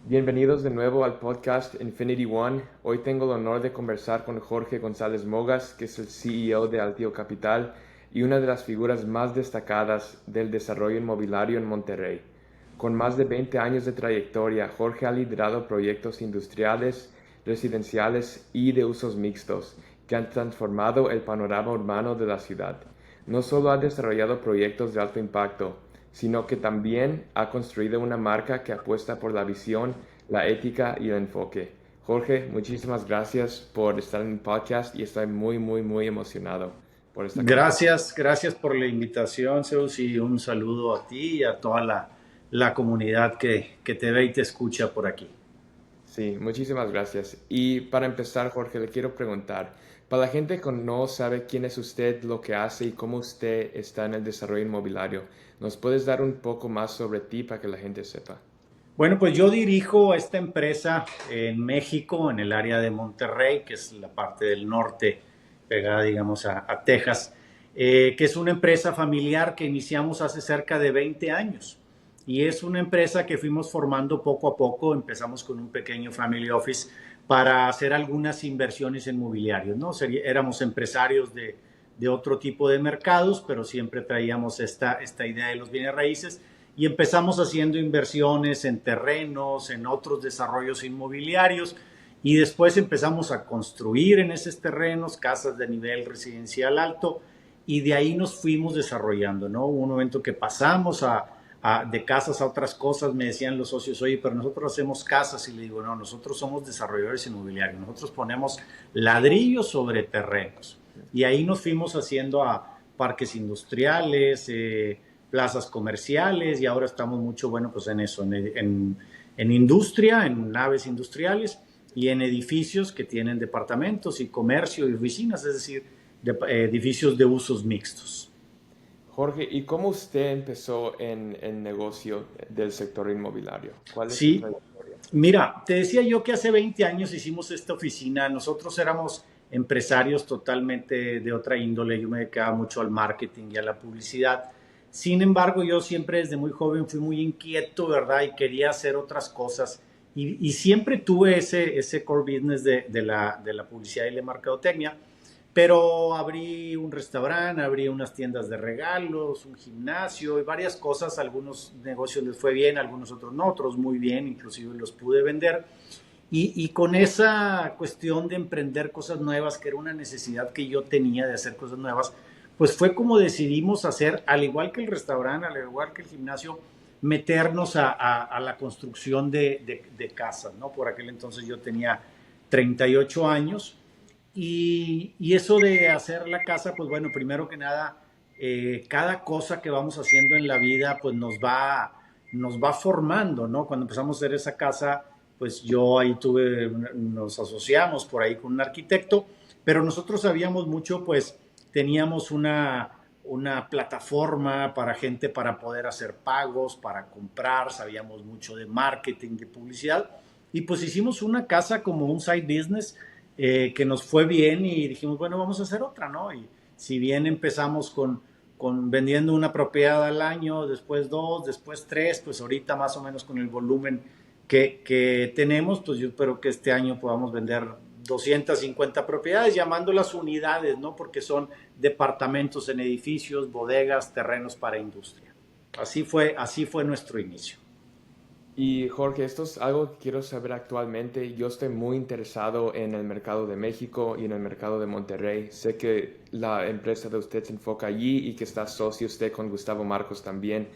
Bienvenidos de nuevo al podcast Infinity One. Hoy tengo el honor de conversar con Jorge González Mogas, que es el CEO de Altio Capital y una de las figuras más destacadas del desarrollo inmobiliario en Monterrey. Con más de 20 años de trayectoria, Jorge ha liderado proyectos industriales, residenciales y de usos mixtos que han transformado el panorama urbano de la ciudad. No solo ha desarrollado proyectos de alto impacto, sino que también ha construido una marca que apuesta por la visión, la ética y el enfoque. Jorge, muchísimas gracias por estar en el podcast y estoy muy emocionado por esta conversación. Gracias por la invitación, Zeus, y un saludo a ti y a toda la comunidad que te ve y te escucha por aquí. Sí, muchísimas gracias. Y para empezar, Jorge, le quiero preguntar, para la gente que no sabe quién es usted, lo que hace y cómo usted está en el desarrollo inmobiliario, ¿nos puedes dar un poco más sobre ti para que la gente sepa? Bueno, pues yo dirijo esta empresa en México, en el área de Monterrey, que es la parte del norte, pegada, digamos, a Texas, que es una empresa familiar que iniciamos hace cerca de 20 años. Y es una empresa que fuimos formando poco a poco. Empezamos con un pequeño family office para hacer algunas inversiones en mobiliarios, ¿no? Éramos empresarios de otro tipo de mercados, pero siempre traíamos esta idea de los bienes raíces y empezamos haciendo inversiones en terrenos, en otros desarrollos inmobiliarios y después empezamos a construir en esos terrenos casas de nivel residencial alto y de ahí nos fuimos desarrollando, ¿no? Hubo un momento que pasamos de casas a otras cosas, me decían los socios, oye, pero nosotros hacemos casas y le digo, no, nosotros somos desarrolladores inmobiliarios, nosotros ponemos ladrillos sobre terrenos y ahí nos fuimos haciendo a parques industriales, plazas comerciales y ahora estamos mucho, bueno, pues en eso, en industria, en naves industriales y en edificios que tienen departamentos y comercio y oficinas, es decir, edificios de usos mixtos. Jorge, ¿y cómo usted empezó en el negocio del sector inmobiliario? ¿Cuál es su Sí, trayectoria? mira, te decía yo que hace 20 años hicimos esta oficina, nosotros éramos empresarios totalmente de otra índole, yo me dedicaba mucho al marketing y a la publicidad. Sin embargo, yo siempre desde muy joven fui muy inquieto, ¿verdad? Y quería hacer otras cosas. Y siempre tuve ese core business de la publicidad y la mercadotecnia. Pero abrí un restaurante, abrí unas tiendas de regalos, un gimnasio y varias cosas. Algunos negocios les fue bien, algunos otros no, otros muy bien, inclusive los pude vender. Y con esa cuestión de emprender cosas nuevas, que era una necesidad que yo tenía de hacer cosas nuevas, pues fue como decidimos hacer, al igual que el restaurante, al igual que el gimnasio, meternos a la construcción de casas, ¿no? Por aquel entonces yo tenía 38 años y eso de hacer la casa, pues bueno, primero que nada, cada cosa que vamos haciendo en la vida, pues nos va formando, ¿no? Cuando empezamos a hacer esa casa, pues yo ahí nos asociamos por ahí con un arquitecto, pero nosotros sabíamos mucho, pues teníamos una plataforma para gente para poder hacer pagos, para comprar, sabíamos mucho de marketing, de publicidad, y pues hicimos una casa como un side business que nos fue bien y dijimos, bueno, vamos a hacer otra, ¿no? Y si bien empezamos con vendiendo una propiedad al año, después dos, después tres, pues ahorita más o menos con el volumen que tenemos, pues yo espero que este año podamos vender 250 propiedades, llamándolas unidades, ¿no? Porque son departamentos en edificios, bodegas, terrenos para industria. Así fue nuestro inicio. Y Jorge, esto es algo que quiero saber actualmente. Yo estoy muy interesado en el mercado de México y en el mercado de Monterrey. Sé que la empresa de usted se enfoca allí y que está socio usted con Gustavo Marcos también,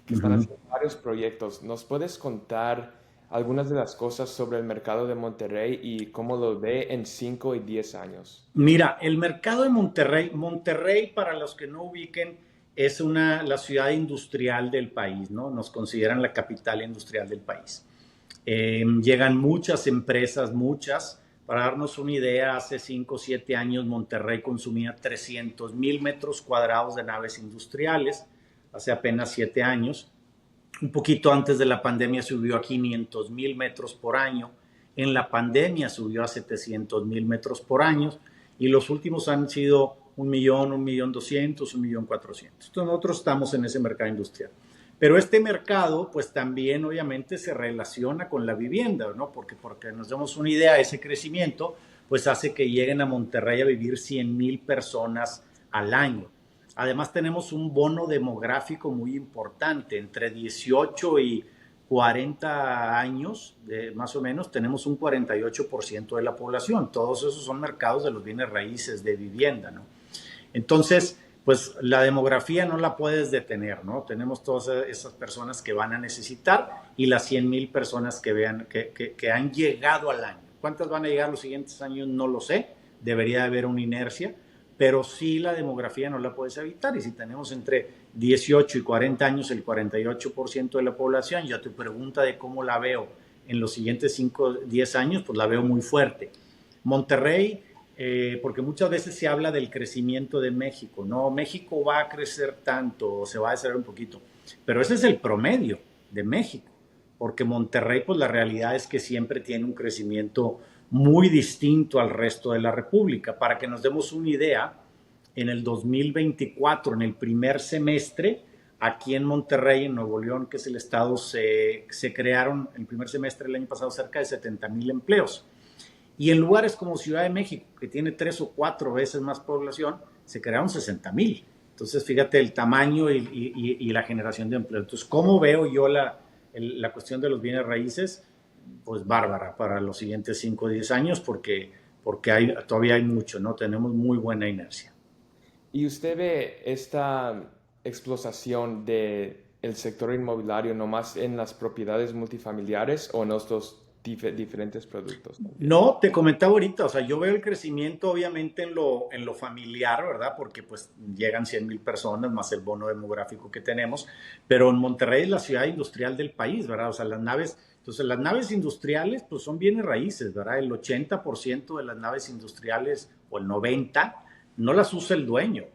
que Uh están -huh. haciendo varios proyectos. ¿Nos puedes contar algunas de las cosas sobre el mercado de Monterrey y cómo lo ve en 5 y 10 años? Mira, el mercado de Monterrey, para los que no ubiquen, es la ciudad industrial del país, ¿no? Nos consideran la capital industrial del país. Llegan muchas empresas, muchas. Para darnos una idea, hace 5 o 7 años Monterrey consumía 300,000 metros cuadrados de naves industriales, hace apenas 7 años. Un poquito antes de la pandemia subió a 500,000 metros por año. En la pandemia subió a 700,000 metros por año y los últimos han sido 1,000,000, 1,200,000, 1,400,000. Entonces nosotros estamos en ese mercado industrial. Pero este mercado, pues también obviamente se relaciona con la vivienda, ¿no? Porque nos damos una idea, ese crecimiento, pues hace que lleguen a Monterrey a vivir 100,000 personas al año. Además tenemos un bono demográfico muy importante, entre 18 y 40 años, más o menos, tenemos un 48% de la población. Todos esos son mercados de los bienes raíces de vivienda, ¿no? Entonces, pues la demografía no la puedes detener, ¿no? Tenemos todas esas personas que van a necesitar y las 100,000 personas que han llegado al año. ¿Cuántas van a llegar los siguientes años? No lo sé. Debería haber una inercia, pero sí la demografía no la puedes evitar. Y si tenemos entre 18 y 40 años el 48% de la población, ya tu pregunta de cómo la veo en los siguientes 5, 10 años, pues la veo muy fuerte. Monterrey, porque muchas veces se habla del crecimiento de México, ¿no? México va a crecer tanto, o se va a desarrollar un poquito, pero ese es el promedio de México, porque Monterrey, pues la realidad es que siempre tiene un crecimiento muy distinto al resto de la República. Para que nos demos una idea, en el 2024, en el primer semestre, aquí en Monterrey, en Nuevo León, que es el estado, se crearon el primer semestre del año pasado cerca de 70,000 empleos. Y en lugares como Ciudad de México, que tiene 3 o 4 veces más población, se crearon 60,000. Entonces, fíjate el tamaño y la generación de empleo. Entonces, ¿cómo veo yo la cuestión de los bienes raíces? Pues bárbara para los siguientes 5 o 10 años, porque todavía hay mucho, ¿no? Tenemos muy buena inercia. ¿Y usted ve esta explosión del sector inmobiliario nomás en las propiedades multifamiliares o en estos diferentes productos también? No, te comentaba ahorita, o sea, yo veo el crecimiento obviamente en lo familiar, ¿verdad? Porque pues llegan 100,000 personas más el bono demográfico que tenemos, pero en Monterrey es la ciudad industrial del país, ¿verdad? O sea, entonces las naves industriales pues son bienes raíces, ¿verdad? El 80% de las naves industriales o el 90% no las usa el dueño,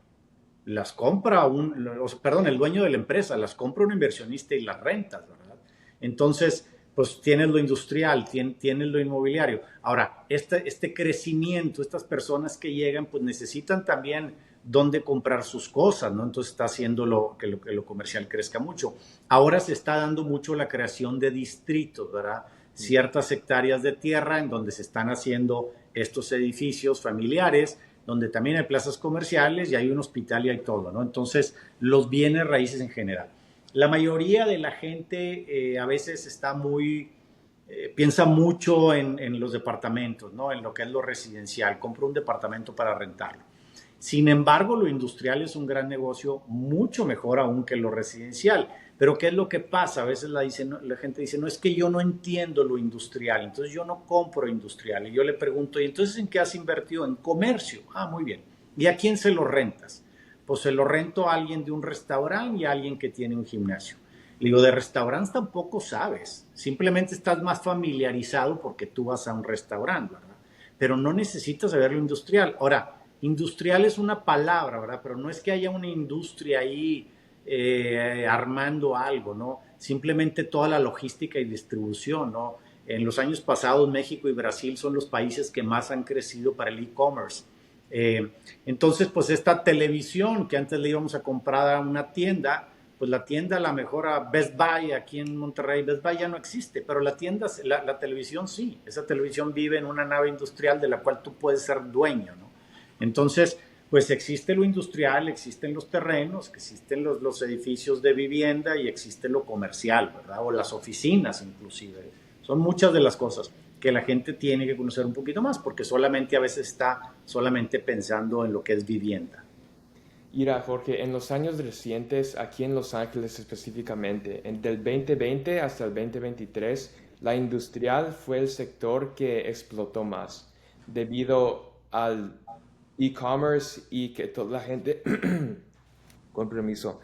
las compra el dueño de la empresa, las compra un inversionista y las rentas, ¿verdad? Entonces, pues tienes lo industrial, tienes lo inmobiliario. Ahora, este crecimiento, estas personas que llegan, pues necesitan también dónde comprar sus cosas, ¿no? Entonces está haciendo que lo comercial crezca mucho. Ahora se está dando mucho la creación de distritos, ¿verdad? Ciertas hectáreas de tierra en donde se están haciendo estos edificios familiares, donde también hay plazas comerciales y hay un hospital y hay todo, ¿no? Entonces, los bienes raíces en general. La mayoría de la gente a veces piensa mucho en los departamentos, ¿no? En lo que es lo residencial, compra un departamento para rentarlo. Sin embargo, lo industrial es un gran negocio, mucho mejor aún que lo residencial. Pero ¿qué es lo que pasa? A veces la gente dice, no, es que yo no entiendo lo industrial, entonces yo no compro industrial. Y yo le pregunto, ¿y entonces en qué has invertido? En comercio. Ah, muy bien. ¿Y a quién se lo rentas? Pues se lo rento a alguien de un restaurante y a alguien que tiene un gimnasio. Le digo, de restaurantes tampoco sabes, simplemente estás más familiarizado porque tú vas a un restaurante, ¿verdad? Pero no necesitas saber lo industrial. Ahora, industrial es una palabra, ¿verdad? Pero no es que haya una industria ahí armando algo, ¿no? Simplemente toda la logística y distribución, ¿no? En los años pasados, México y Brasil son los países que más han crecido para el e-commerce. Entonces, pues esta televisión que antes le íbamos a comprar a una tienda, pues la tienda a lo mejor a Best Buy aquí en Monterrey, Best Buy ya no existe, pero la tienda, la televisión sí, esa televisión vive en una nave industrial de la cual tú puedes ser dueño, ¿no? Entonces, pues existe lo industrial, existen los terrenos, existen los edificios de vivienda y existe lo comercial, ¿verdad? O las oficinas inclusive. Son muchas de las cosas que la gente tiene que conocer un poquito más, porque solamente a veces está solamente pensando en lo que es vivienda. Mira, Jorge, en los años recientes, aquí en Los Ángeles específicamente, del 2020 hasta el 2023, la industrial fue el sector que explotó más debido al e-commerce y que toda la gente, con permiso,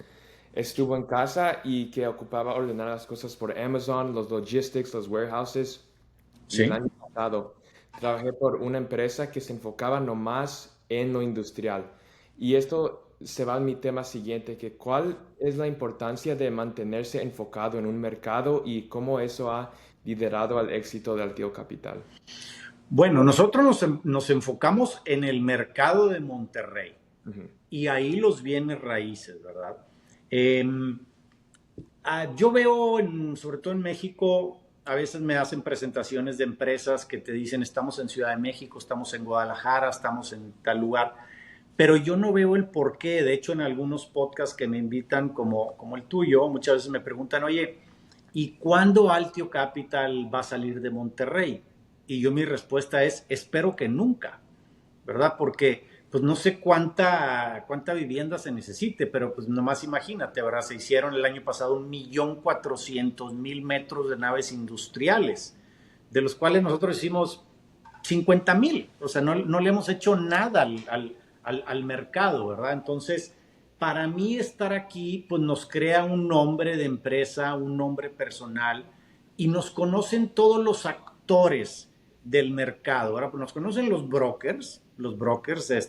estuvo en casa y que ocupaba ordenar las cosas por Amazon, los logistics, los warehouses. Y el Sí. año pasado trabajé por una empresa que se enfocaba nomás en lo industrial. Y esto se va a mi tema siguiente, que cuál es la importancia de mantenerse enfocado en un mercado y cómo eso ha liderado al éxito de Altivo Capital. Bueno, nosotros nos enfocamos en el mercado de Monterrey Ujú. y ahí los bienes raíces, ¿verdad? Eh, Yo veo, sobre todo en México, a veces me hacen presentaciones de empresas que te dicen estamos en Ciudad de México, estamos en Guadalajara, estamos en tal lugar, pero yo no veo el porqué. De hecho, en algunos podcasts que me invitan, como el tuyo, muchas veces me preguntan, oye, ¿y cuándo Altio Capital va a salir de Monterrey? Y yo mi respuesta es, espero que nunca, ¿verdad? Porque pues no sé cuánta vivienda se necesite, pero pues nomás imagínate, ¿verdad? Se hicieron el año pasado 1.400.000 metros de naves industriales, de los cuales nosotros hicimos 50.000, o sea, no le hemos hecho nada al mercado, ¿verdad? Entonces, para mí estar aquí, pues nos crea un nombre de empresa, un nombre personal, y nos conocen todos los actores del mercado. Ahora, pues nos conocen los brokers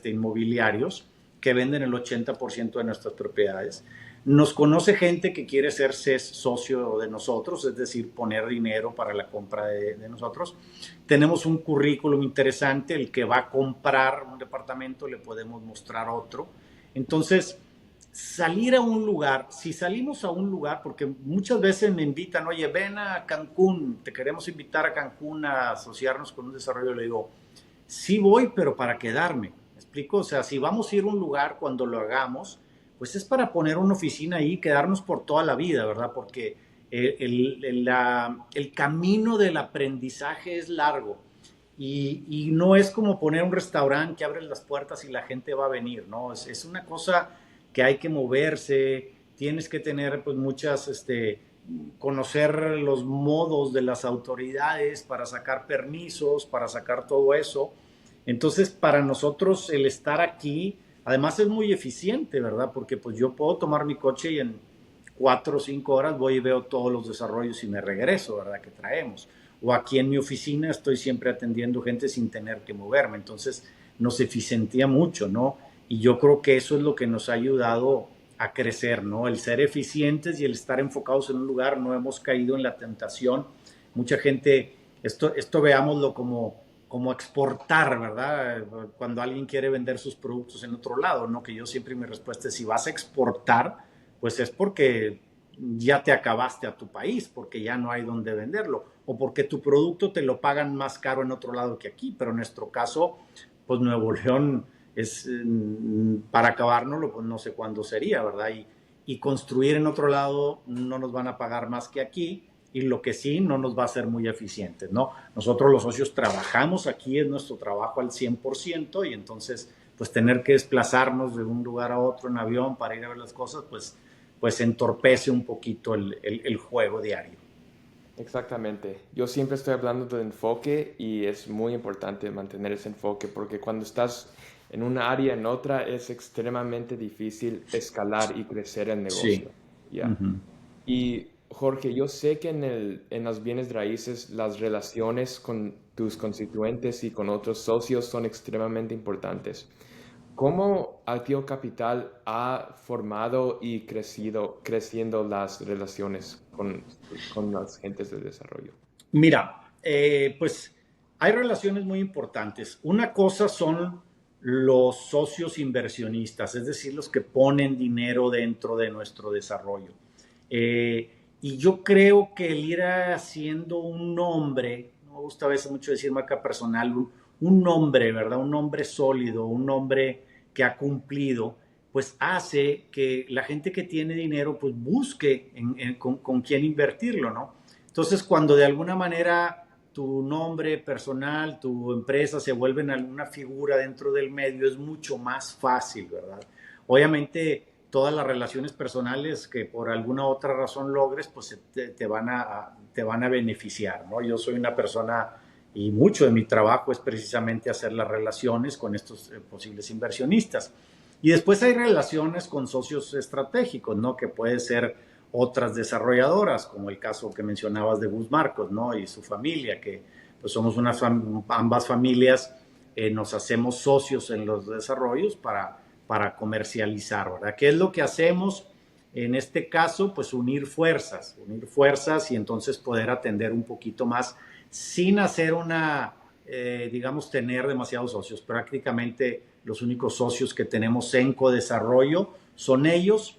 inmobiliarios que venden el 80% de nuestras propiedades. Nos conoce gente que quiere ser socio de nosotros, es decir, poner dinero para la compra de nosotros. Tenemos un currículum interesante, el que va a comprar un departamento le podemos mostrar otro. Entonces, salir a un lugar, si salimos a un lugar, porque muchas veces me invitan, oye, ven a Cancún, te queremos invitar a Cancún a asociarnos con un desarrollo, le digo, sí voy, pero para quedarme, ¿me explico? O sea, si vamos a ir a un lugar cuando lo hagamos, pues es para poner una oficina ahí y quedarnos por toda la vida, ¿verdad? Porque el camino del aprendizaje es largo y no es como poner un restaurante que abres las puertas y la gente va a venir, ¿no? Es una cosa que hay que moverse, tienes que tener pues conocer los modos de las autoridades para sacar permisos, para sacar todo eso. Entonces, para nosotros el estar aquí, además es muy eficiente, ¿verdad? Porque pues yo puedo tomar mi coche y en 4 o 5 horas voy y veo todos los desarrollos y me regreso, ¿verdad? Que traemos. O aquí en mi oficina estoy siempre atendiendo gente sin tener que moverme. Entonces, nos eficientia mucho, ¿no? Y yo creo que eso es lo que nos ha ayudado a crecer, ¿no? El ser eficientes y el estar enfocados en un lugar, no hemos caído en la tentación. Mucha gente, esto veámoslo como exportar, ¿verdad? Cuando alguien quiere vender sus productos en otro lado, ¿no? Que yo siempre mi respuesta es, si vas a exportar, pues es porque ya te acabaste a tu país, porque ya no hay donde venderlo, o porque tu producto te lo pagan más caro en otro lado que aquí, pero en nuestro caso, pues Nuevo León es, para acabárnoslo, pues no sé cuándo sería, ¿verdad? Y construir en otro lado no nos van a pagar más que aquí, y lo que sí no nos va a ser muy eficiente, ¿no? Nosotros los socios trabajamos aquí, es nuestro trabajo al 100%, y entonces pues tener que desplazarnos de un lugar a otro en avión para ir a ver las cosas, pues entorpece un poquito el juego diario. Exactamente. Yo siempre estoy hablando de enfoque y es muy importante mantener ese enfoque porque cuando estás en una área en otra es extremadamente difícil escalar y crecer el Sí. negocio. Ya. Uh-huh. Y Jorge, yo sé que en los bienes raíces las relaciones con tus constituentes y con otros socios son extremadamente importantes. ¿Cómo Altio Capital ha formado y creciendo las relaciones con las gentes de desarrollo? Mira, pues hay relaciones muy importantes. Una cosa son los socios inversionistas, es decir, los que ponen dinero dentro de nuestro desarrollo. Y yo creo que el ir haciendo un nombre, no me gusta a veces mucho decir marca personal, un nombre, ¿verdad? Un nombre sólido, un nombre que ha cumplido, pues hace que la gente que tiene dinero pues busque con quién invertirlo, ¿no? Entonces, cuando de alguna manera tu nombre personal, tu empresa se vuelven alguna figura dentro del medio, es mucho más fácil, ¿verdad? Obviamente, todas las relaciones personales que por alguna otra razón logres, pues te van a beneficiar, ¿no? Yo soy una persona y mucho de mi trabajo es precisamente hacer las relaciones con estos posibles inversionistas. Y después hay relaciones con socios estratégicos, ¿no? Que puede ser otras desarrolladoras, como el caso que mencionabas de Gus Marcos, ¿no? Y su familia, que pues somos ambas familias, nos hacemos socios en los desarrollos para comercializar, ¿verdad? ¿Qué es lo que hacemos? En este caso, pues unir fuerzas y entonces poder atender un poquito más sin hacer digamos, tener demasiados socios. Prácticamente los únicos socios que tenemos en Codesarrollo son ellos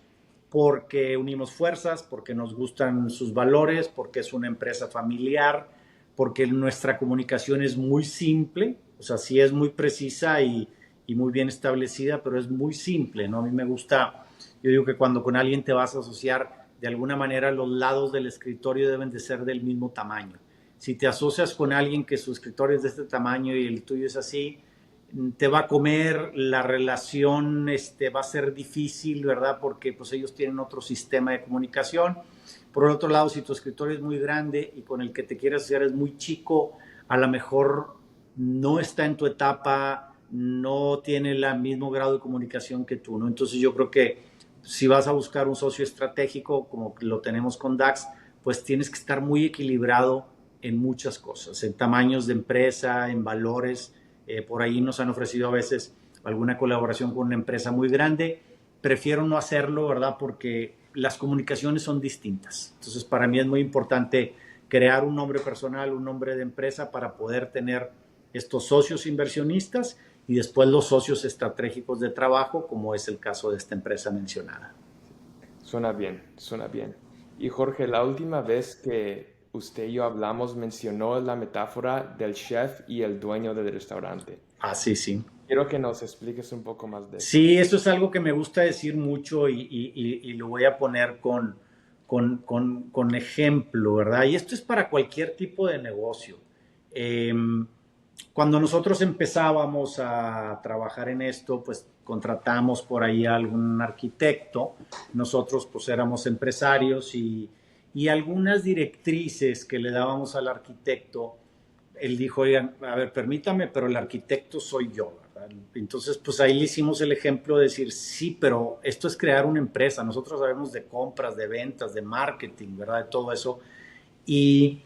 porque unimos fuerzas, porque nos gustan sus valores, porque es una empresa familiar, porque nuestra comunicación es muy simple, o sea, sí es muy precisa y muy bien establecida, pero es muy simple, ¿no? A mí me gusta, yo digo que cuando con alguien te vas a asociar, de alguna manera los lados del escritorio deben de ser del mismo tamaño. Si te asocias con alguien que su escritorio es de este tamaño y el tuyo es así, te va a comer, la relación va a ser difícil, ¿verdad? Porque pues ellos tienen otro sistema de comunicación. Por el otro lado, si tu escritorio es muy grande y con el que te quieres asociar es muy chico, a lo mejor no está en tu etapa, no tiene el mismo grado de comunicación que tú, ¿no? Entonces yo creo que si vas a buscar un socio estratégico, como lo tenemos con DAX, pues tienes que estar muy equilibrado en muchas cosas, en tamaños de empresa, en valores. Por ahí nos han ofrecido a veces alguna colaboración con una empresa muy grande. Prefiero no hacerlo, ¿verdad? Porque las comunicaciones son distintas. Entonces, para mí es muy importante crear un nombre personal, un nombre de empresa para poder tener estos socios inversionistas y después los socios estratégicos de trabajo, como es el caso de esta empresa mencionada. Suena bien, suena bien. Y Jorge, la última vez que usted y yo hablamos mencionó la metáfora del chef y el dueño del restaurante. Ah, sí, sí. Quiero que nos expliques un poco más de eso. Sí, eso es algo que me gusta decir mucho y lo voy a poner con ejemplo, ¿verdad? Y esto es para cualquier tipo de negocio. Eh, Cuando nosotros empezábamos a trabajar en esto, pues contratamos por ahí a algún arquitecto. Nosotros pues éramos empresarios y algunas directrices que le dábamos al arquitecto, él dijo, oigan, a ver, permítame, pero el arquitecto soy yo, ¿verdad? Entonces, pues ahí le hicimos el ejemplo de decir, sí, pero esto es crear una empresa. Nosotros sabemos de compras, de ventas, de marketing, ¿verdad? De todo eso. Y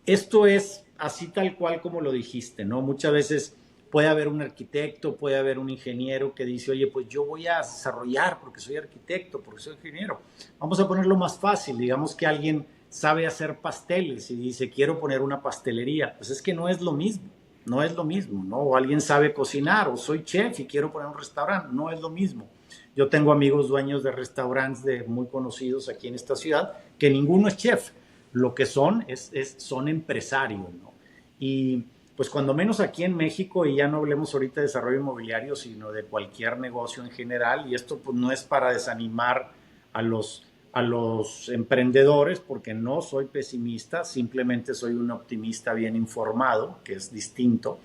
esto es así tal cual como lo dijiste, ¿no? Muchas veces puede haber un arquitecto, puede haber un ingeniero que dice, oye, pues yo voy a desarrollar porque soy arquitecto, porque soy ingeniero. Vamos a ponerlo más fácil, digamos que alguien sabe hacer pasteles y dice, quiero poner una pastelería. Pues es que no es lo mismo, no es lo mismo, ¿no? O alguien sabe cocinar, o soy chef y quiero poner un restaurante, no es lo mismo. Yo tengo amigos dueños de restaurantes muy conocidos aquí en esta ciudad, que ninguno es chef, lo que son empresarios, ¿no? Y pues cuando menos aquí en México, y ya no hablemos ahorita de desarrollo inmobiliario, sino de cualquier negocio en general, y esto pues no es para desanimar a los emprendedores, porque no soy pesimista, simplemente soy un optimista bien informado, que es distinto.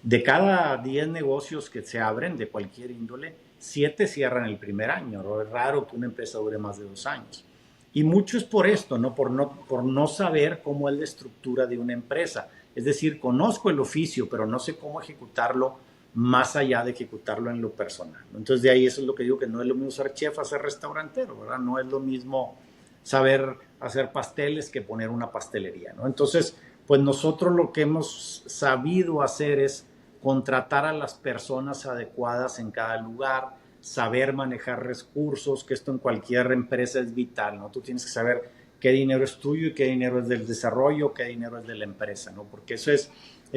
De cada 10 negocios que se abren de cualquier índole, 7 cierran el primer año, ¿no? Es raro que una empresa dure más de 2 años. Y mucho es por esto, ¿no? Por no saber cómo es la estructura de una empresa. Es decir, conozco el oficio, pero no sé cómo ejecutarlo más allá de ejecutarlo en lo personal, ¿no? Entonces, de ahí eso es lo que digo, que no es lo mismo ser chef a ser restaurantero, ¿verdad? No es lo mismo saber hacer pasteles que poner una pastelería, ¿no? Entonces, pues nosotros lo que hemos sabido hacer es contratar a las personas adecuadas en cada lugar, saber manejar recursos, que esto en cualquier empresa es vital, ¿no? Tú tienes que saber qué dinero es tuyo y qué dinero es del desarrollo, qué dinero es de la empresa, ¿no? Porque eso es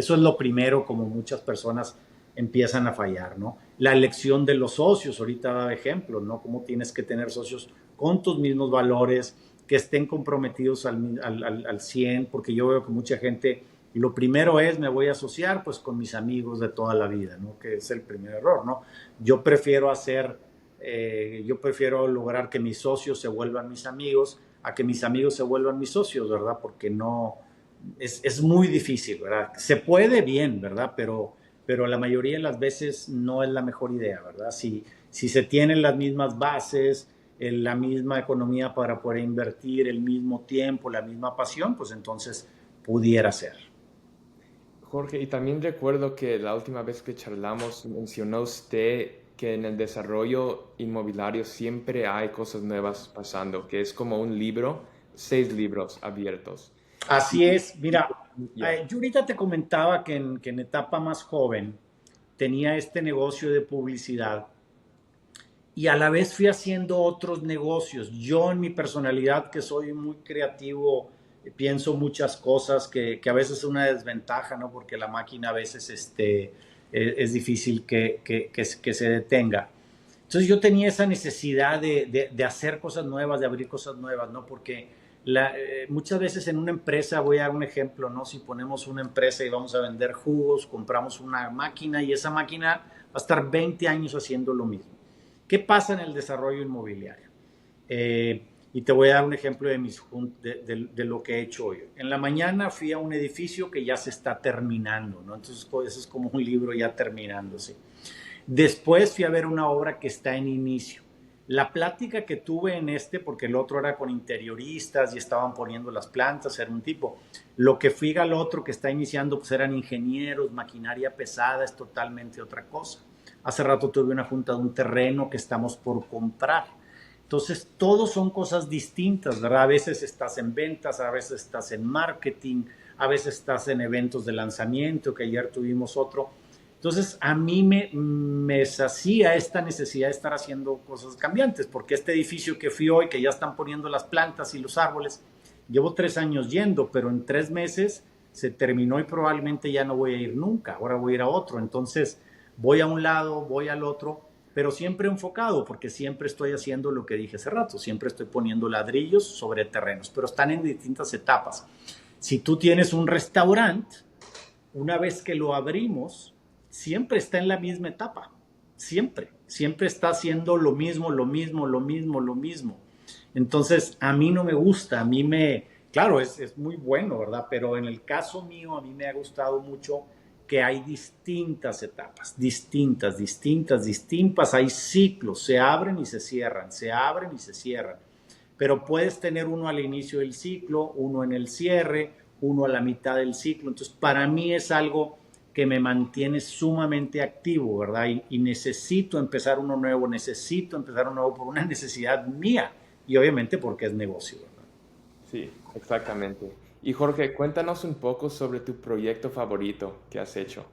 lo primero, como muchas personas empiezan a fallar, ¿no? La elección de los socios, ahorita da ejemplo, ¿no? Cómo tienes que tener socios con tus mismos valores, que estén comprometidos al 100, porque yo veo que mucha gente, y lo primero es, me voy a asociar pues con mis amigos de toda la vida, ¿no? Que es el primer error, ¿no? Yo prefiero yo prefiero lograr que mis socios se vuelvan mis amigos a que mis amigos se vuelvan mis socios, ¿verdad? Porque no, es muy difícil, ¿verdad? Se puede bien, ¿verdad? Pero la mayoría de las veces no es la mejor idea, ¿verdad? Si se tienen las mismas bases, la misma economía para poder invertir, el mismo tiempo, la misma pasión, pues entonces pudiera ser. Jorge, y también recuerdo que la última vez que charlamos mencionó usted que en el desarrollo inmobiliario siempre hay cosas nuevas pasando, que es como un libro, 6 libros abiertos. Así es, mira, Ya. yo ahorita te comentaba que en etapa más joven tenía este negocio de publicidad y a la vez fui haciendo otros negocios. Yo en mi personalidad, que soy muy creativo, pienso muchas cosas que a veces es una desventaja, ¿no? Porque la máquina a veces es difícil que se detenga. Entonces yo tenía esa necesidad de hacer cosas nuevas, de abrir cosas nuevas, ¿no? Porque muchas veces en una empresa, voy a dar un ejemplo, ¿no? Si ponemos una empresa y vamos a vender jugos, compramos una máquina y esa máquina va a estar 20 años haciendo lo mismo. ¿Qué pasa en el desarrollo inmobiliario? Y te voy a dar un ejemplo de lo que he hecho hoy. En la mañana fui a un edificio que ya se está terminando, ¿no? Entonces pues, eso es como un libro ya terminándose. Después fui a ver una obra que está en inicio. La plática que tuve en porque el otro era con interioristas y estaban poniendo las plantas, era un tipo. Lo que fui al otro que está iniciando, pues eran ingenieros, maquinaria pesada, es totalmente otra cosa. Hace rato tuve una junta de un terreno que estamos por comprar. Entonces, todos son cosas distintas, ¿verdad? A veces estás en ventas, a veces estás en marketing, a veces estás en eventos de lanzamiento, que ayer tuvimos otro. Entonces, a mí me sacía esta necesidad de estar haciendo cosas cambiantes, porque este edificio que fui hoy, que ya están poniendo las plantas y los árboles, llevo 3 años yendo, pero en 3 meses se terminó y probablemente ya no voy a ir nunca, ahora voy a ir a otro. Entonces, voy a un lado, voy al otro, pero siempre enfocado, porque siempre estoy haciendo lo que dije hace rato, siempre estoy poniendo ladrillos sobre terrenos, pero están en distintas etapas. Si tú tienes un restaurante, una vez que lo abrimos, siempre está en la misma etapa, siempre está haciendo lo mismo, lo mismo, lo mismo, lo mismo. Entonces, a mí no me gusta, claro, es muy bueno, ¿verdad? Pero en el caso mío, a mí me ha gustado mucho que hay distintas etapas, distintas, hay ciclos, se abren y se cierran, se abren y se cierran, pero puedes tener uno al inicio del ciclo, uno en el cierre, uno a la mitad del ciclo. Entonces, para mí es algo que me mantiene sumamente activo, ¿verdad? Y necesito empezar uno nuevo por una necesidad mía y obviamente porque es negocio, ¿verdad? Sí, exactamente. Y Jorge, cuéntanos un poco sobre tu proyecto favorito que has hecho.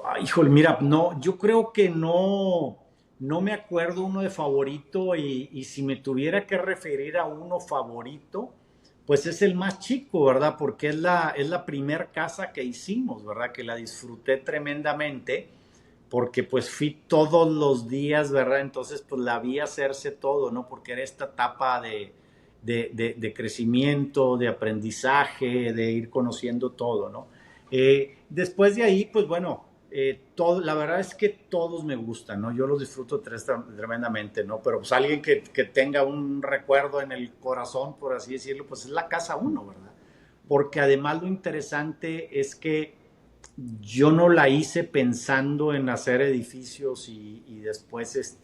Ay, híjole, mira, no, yo creo que no me acuerdo uno de favorito y si me tuviera que referir a uno favorito, pues es el más chico, ¿verdad? Porque es la primer casa que hicimos, ¿verdad? Que la disfruté tremendamente porque pues fui todos los días, ¿verdad? Entonces pues la vi hacerse todo, ¿no? Porque era esta etapa de crecimiento, de aprendizaje, de ir conociendo todo, ¿no? Después de ahí, pues bueno, la verdad es que todos me gustan, ¿no? Yo los disfruto tremendamente, ¿no? Pero pues alguien que tenga un recuerdo en el corazón, por así decirlo, pues es la casa uno, ¿verdad? Porque además lo interesante es que yo no la hice pensando en hacer edificios y después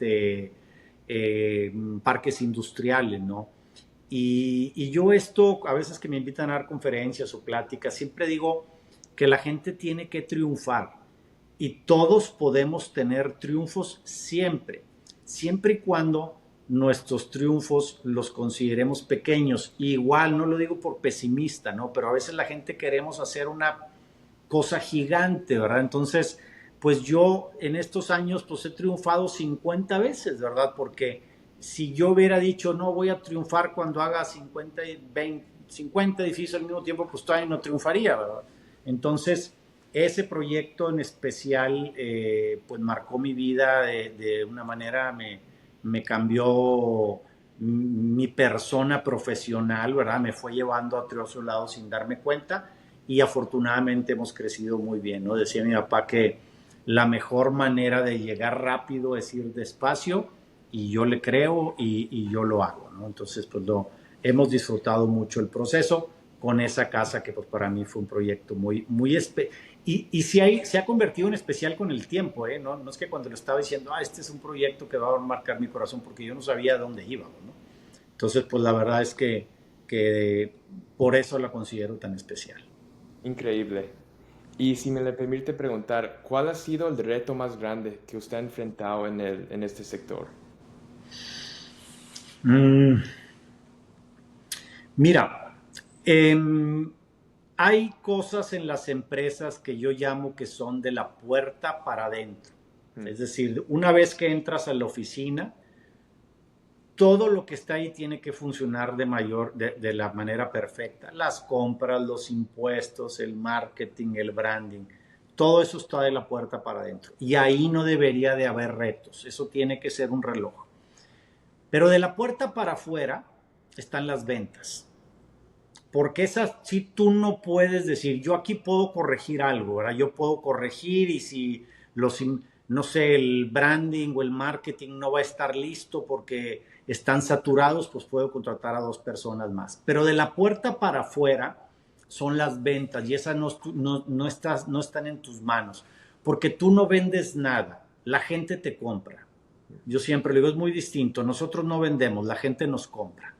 parques industriales, ¿no? Y yo esto, a veces que me invitan a dar conferencias o pláticas, siempre digo que la gente tiene que triunfar y todos podemos tener triunfos siempre y cuando nuestros triunfos los consideremos pequeños. Igual, no lo digo por pesimista, ¿no? Pero a veces la gente queremos hacer una cosa gigante, ¿verdad? Entonces, pues yo en estos años pues he triunfado 50 veces, ¿verdad? Porque si yo hubiera dicho, no, voy a triunfar cuando haga 50 edificios al mismo tiempo, pues todavía no triunfaría, ¿verdad? Entonces, ese proyecto en especial, pues marcó mi vida de una manera, me cambió mi persona profesional, ¿verdad? Me fue llevando a otros lados sin darme cuenta y afortunadamente hemos crecido muy bien, ¿no? Decía mi papá que la mejor manera de llegar rápido es ir despacio y yo le creo y yo lo hago, ¿no? Entonces, pues hemos disfrutado mucho el proceso con esa casa que pues para mí fue un proyecto muy y se ha convertido en especial con el tiempo, ¿eh? No es que cuando lo estaba diciendo, este es un proyecto que va a marcar mi corazón porque yo no sabía a dónde íbamos, ¿no? Entonces, pues la verdad es que por eso la considero tan especial. Increíble. Y si me le permite preguntar, ¿cuál ha sido el reto más grande que usted ha enfrentado en este sector? Mm, Mira, em, hay cosas en las empresas que yo llamo que son de la puerta para adentro. Mm, Es decir, una vez que entras a la oficina, todo lo que está ahí tiene que funcionar de la manera perfecta. Las compras, los impuestos, el marketing, el branding. todo eso está de la puerta para adentro. Y ahí no debería de haber retos. Eso tiene que ser un reloj. Pero de la puerta para afuera están las ventas. Porque esas sí tú no puedes decir, yo aquí puedo corregir algo, ¿verdad? Yo puedo corregir y si no sé, el branding o el marketing no va a estar listo porque están saturados, pues puedo contratar a 2 personas más. Pero de la puerta para afuera son las ventas y esas no están en tus manos. Porque tú no vendes nada, la gente te compra. Yo siempre le digo, es muy distinto, nosotros no vendemos, la gente nos compra.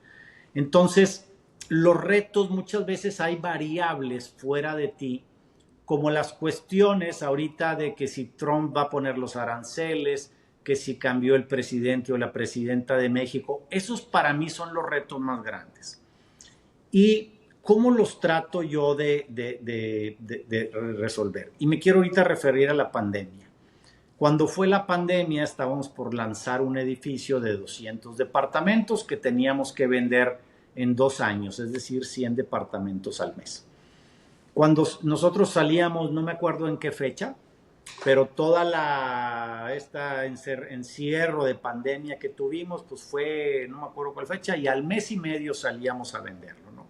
Entonces, los retos muchas veces hay variables fuera de ti, como las cuestiones ahorita de que si Trump va a poner los aranceles, que si cambió el presidente o la presidenta de México, esos para mí son los retos más grandes. ¿Y cómo los trato yo de resolver? Y me quiero ahorita referir a la pandemia. Cuando fue la pandemia estábamos por lanzar un edificio de 200 departamentos que teníamos que vender en 2 años, es decir, 100 departamentos al mes. Cuando nosotros salíamos, no me acuerdo en qué fecha, pero toda esta encierro de pandemia que tuvimos, pues fue, no me acuerdo cuál fecha, y al mes y medio salíamos a venderlo, ¿no?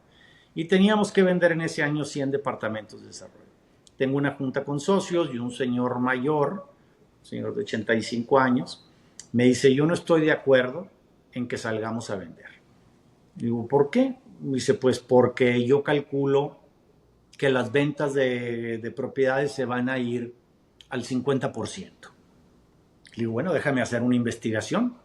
Y teníamos que vender en ese año 100 departamentos de desarrollo. Tengo una junta con socios y un señor mayor, señor de 85 años, me dice, yo no estoy de acuerdo en que salgamos a vender. Digo, ¿por qué? Me dice, pues porque yo calculo que las ventas de propiedades se van a ir al 50%. Digo, bueno, déjame hacer una investigación.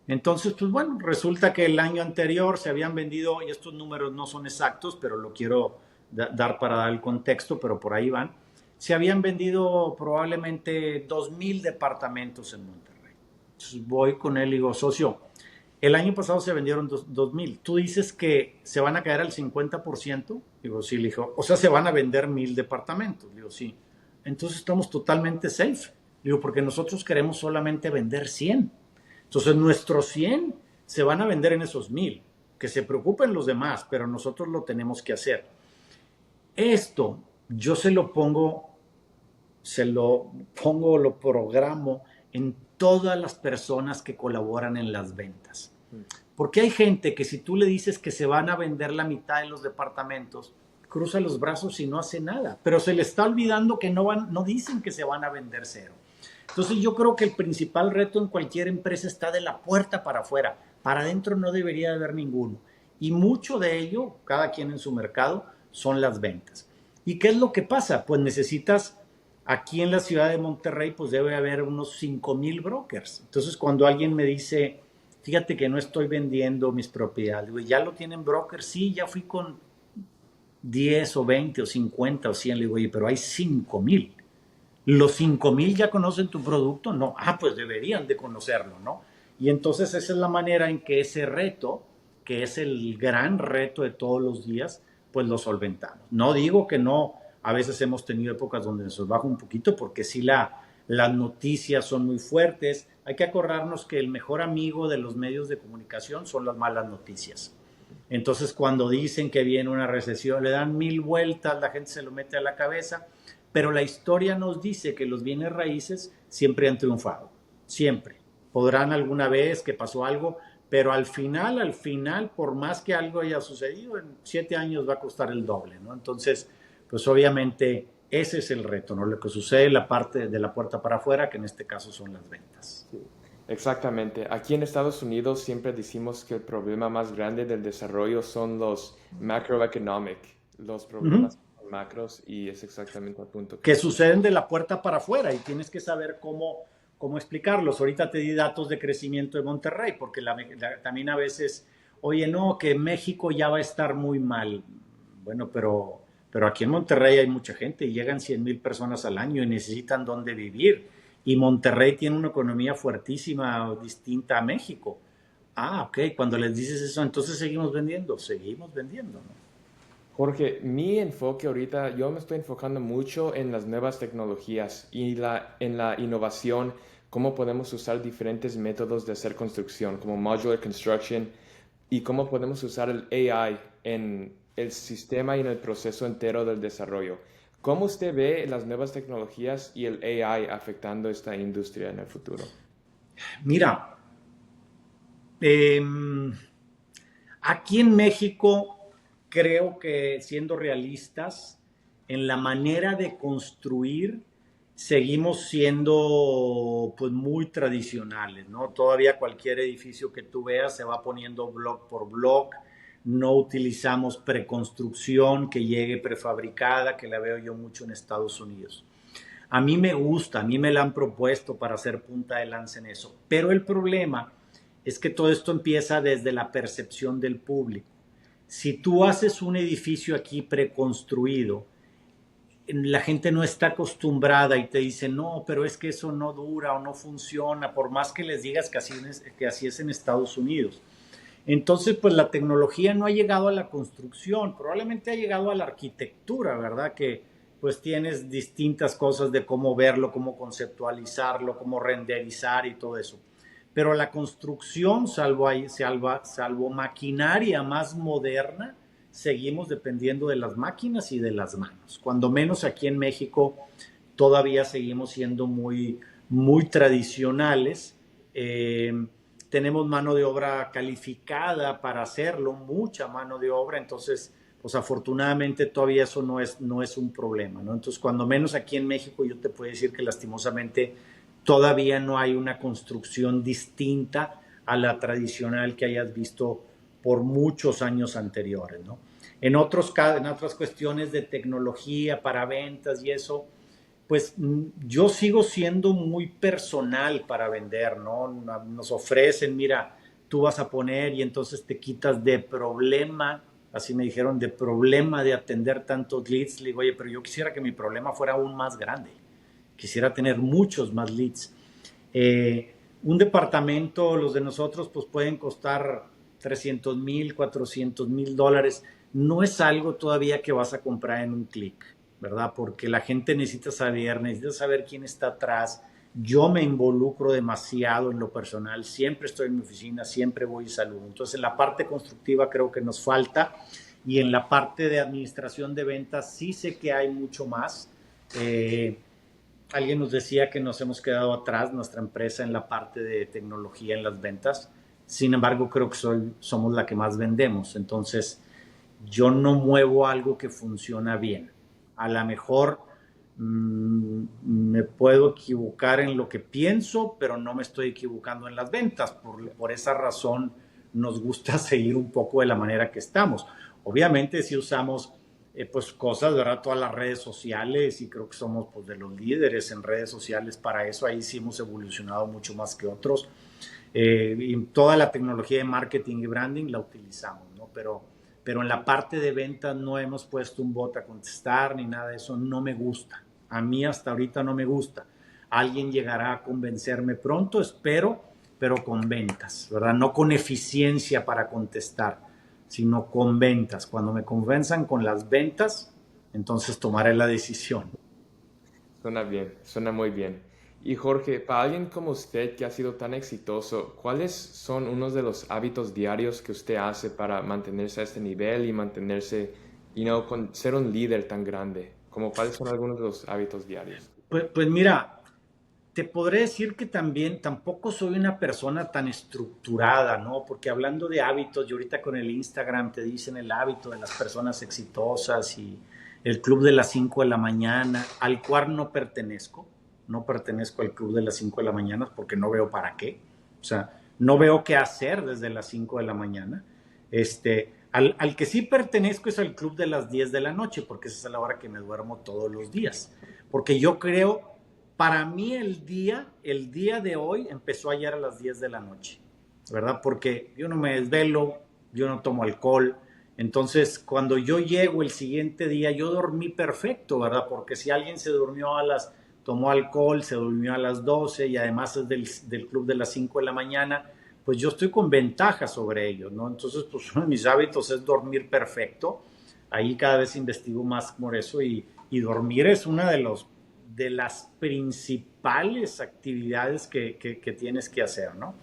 Entonces, pues bueno, resulta que el año anterior se habían vendido, y estos números no son exactos, pero lo quiero dar para dar el contexto, pero por ahí van, se habían vendido probablemente 2,000 departamentos en Monterrey. Entonces voy con él y digo, socio, el año pasado se vendieron 2,000. ¿Tú dices que se van a caer al 50%? Digo, sí, le dijo, o sea, se van a vender 1,000 departamentos. Digo, sí. Entonces estamos totalmente safe. Digo, porque nosotros queremos solamente vender 100. Entonces nuestros 100 se van a vender en esos 1,000. Que se preocupen los demás, pero nosotros lo tenemos que hacer. Esto yo lo programo en todas las personas que colaboran en las ventas. Porque hay gente que si tú le dices que se van a vender la mitad de los departamentos, cruza los brazos y no hace nada. Pero se le está olvidando que no dicen que se van a vender cero. Entonces yo creo que el principal reto en cualquier empresa está de la puerta para afuera. Para adentro no debería de haber ninguno. Y mucho de ello, cada quien en su mercado, son las ventas. ¿Y qué es lo que pasa? Pues necesitas, aquí en la ciudad de Monterrey, pues debe haber unos 5,000 brokers. Entonces cuando alguien me dice, fíjate que no estoy vendiendo mis propiedades, digo, ¿ya lo tienen brokers? Sí, ya fui con 10 o 20 o 50 o 100. Le digo, oye, pero hay 5,000. ¿Los 5,000 ya conocen tu producto? No. Ah, pues deberían de conocerlo, ¿no? Y entonces esa es la manera en que ese reto, que es el gran reto de todos los días, pues lo solventamos. No digo que no, a veces hemos tenido épocas donde nos baja un poquito, porque sí las noticias son muy fuertes. Hay que acordarnos que el mejor amigo de los medios de comunicación son las malas noticias. Entonces, cuando dicen que viene una recesión, le dan 1,000 vueltas, la gente se lo mete a la cabeza, pero la historia nos dice que los bienes raíces siempre han triunfado, siempre. Podrán alguna vez que pasó algo, pero al final, por más que algo haya sucedido, en 7 años va a costar el doble, ¿no? Entonces, pues obviamente ese es el reto, ¿no? Lo que sucede en la parte de la puerta para afuera, que en este caso son las ventas. Sí, exactamente. Aquí en Estados Unidos siempre decimos que el problema más grande del desarrollo son los macroeconomic, los problemas macros, y es exactamente el punto que suceden de la puerta para afuera y tienes que saber cómo explicarlos. Ahorita te di datos de crecimiento de Monterrey, porque también a veces, oye, no, que México ya va a estar muy mal. Bueno, pero aquí en Monterrey hay mucha gente y llegan 100,000 personas al año y necesitan dónde vivir. Y Monterrey tiene una economía fuertísima, distinta a México. Ah, ok, cuando les dices eso, entonces seguimos vendiendo, ¿no? Jorge, mi enfoque ahorita, yo me estoy enfocando mucho en las nuevas tecnologías y en la innovación, cómo podemos usar diferentes métodos de hacer construcción, como modular construction, y cómo podemos usar el AI en el sistema y en el proceso entero del desarrollo. ¿Cómo usted ve las nuevas tecnologías y el AI afectando esta industria en el futuro? Mira, eh, aquí en México creo que siendo realistas, en la manera de construir seguimos siendo pues muy tradicionales, ¿no? Todavía cualquier edificio que tú veas se va poniendo block por block, no utilizamos preconstrucción que llegue prefabricada, que la veo yo mucho en Estados Unidos. A mí me gusta, a mí me la han propuesto para hacer punta de lanza en eso, pero el problema es que todo esto empieza desde la percepción del público. Si tú haces un edificio aquí preconstruido, la gente no está acostumbrada y te dice, no, pero es que eso no dura o no funciona, por más que les digas que así es en Estados Unidos. Entonces, pues la tecnología no ha llegado a la construcción, probablemente ha llegado a la arquitectura, ¿verdad? Que pues tienes distintas cosas de cómo verlo, cómo conceptualizarlo, cómo renderizar y todo eso. Pero la construcción, salvo maquinaria más moderna, seguimos dependiendo de las máquinas y de las manos. Cuando menos aquí en México todavía seguimos siendo muy tradicionales. Tenemos mano de obra calificada para hacerlo, mucha mano de obra, entonces, pues afortunadamente todavía eso no es un problema, ¿no? Entonces, cuando menos aquí en México, yo te puedo decir que lastimosamente todavía no hay una construcción distinta a la tradicional que hayas visto por muchos años anteriores, ¿no? En otras cuestiones de tecnología para ventas y eso, pues yo sigo siendo muy personal para vender, ¿no? Nos ofrecen, mira, tú vas a poner y entonces te quitas de problema, así me dijeron, de problema de atender tantos leads. Le digo, oye, pero yo quisiera que mi problema fuera aún más grande, quisiera tener muchos más leads. Un departamento, los de nosotros, pues pueden costar 300,000, 400,000 dólares. No es algo todavía que vas a comprar en un clic, ¿verdad? Porque la gente necesita saber quién está atrás. Yo me involucro demasiado en lo personal, siempre estoy en mi oficina, siempre voy y saludo. Entonces, en la parte constructiva creo que nos falta y en la parte de administración de ventas sí sé que hay mucho más. Alguien nos decía que nos hemos quedado atrás, nuestra empresa, en la parte de tecnología en las ventas. Sin embargo, creo que somos la que más vendemos. Entonces, yo no muevo algo que funciona bien. A lo mejor me puedo equivocar en lo que pienso, pero no me estoy equivocando en las ventas. Por esa razón nos gusta seguir un poco de la manera que estamos. Obviamente si usamos pues cosas, ¿verdad? Todas las redes sociales y creo que somos pues de los líderes en redes sociales para eso. Ahí sí hemos evolucionado mucho más que otros. Y toda la tecnología de marketing y branding la utilizamos, ¿no? Pero en la parte de ventas no hemos puesto un bot a contestar ni nada de eso. No me gusta. A mí hasta ahorita no me gusta. Alguien llegará a convencerme pronto, espero, pero con ventas, ¿verdad? No con eficiencia para contestar, sino con ventas. Cuando me convenzan con las ventas, entonces tomaré la decisión. Suena bien, suena muy bien. Y Jorge, para alguien como usted que ha sido tan exitoso, ¿cuáles son unos de los hábitos diarios que usted hace para mantenerse a este nivel y mantenerse, con ser un líder tan grande? Como cuáles son algunos de los hábitos diarios? Pues mira, te podré decir que también tampoco soy una persona tan estructurada, ¿no? Porque hablando de hábitos, y ahorita con el Instagram te dicen el hábito de las personas exitosas y el club de las 5 de la mañana, al cual no pertenezco. No pertenezco al club de las 5 de la mañana porque no veo para qué. O sea, no veo qué hacer desde las 5 de la mañana. Al que sí pertenezco es al club de las 10 de la noche, porque esa es la hora que me duermo todos los días. Porque yo creo, para mí el día de hoy empezó ayer a las 10 de la noche, ¿verdad? Porque yo no me desvelo, yo no tomo alcohol. Entonces, cuando yo llego el siguiente día, yo dormí perfecto, ¿verdad? Porque si alguien tomó alcohol, se durmió a las 12 y además es del club de las 5 de la mañana, pues yo estoy con ventaja sobre ellos, ¿no? Entonces, pues uno de mis hábitos es dormir perfecto. Ahí cada vez investigo más por eso y dormir es una de las principales actividades que tienes que hacer, ¿no?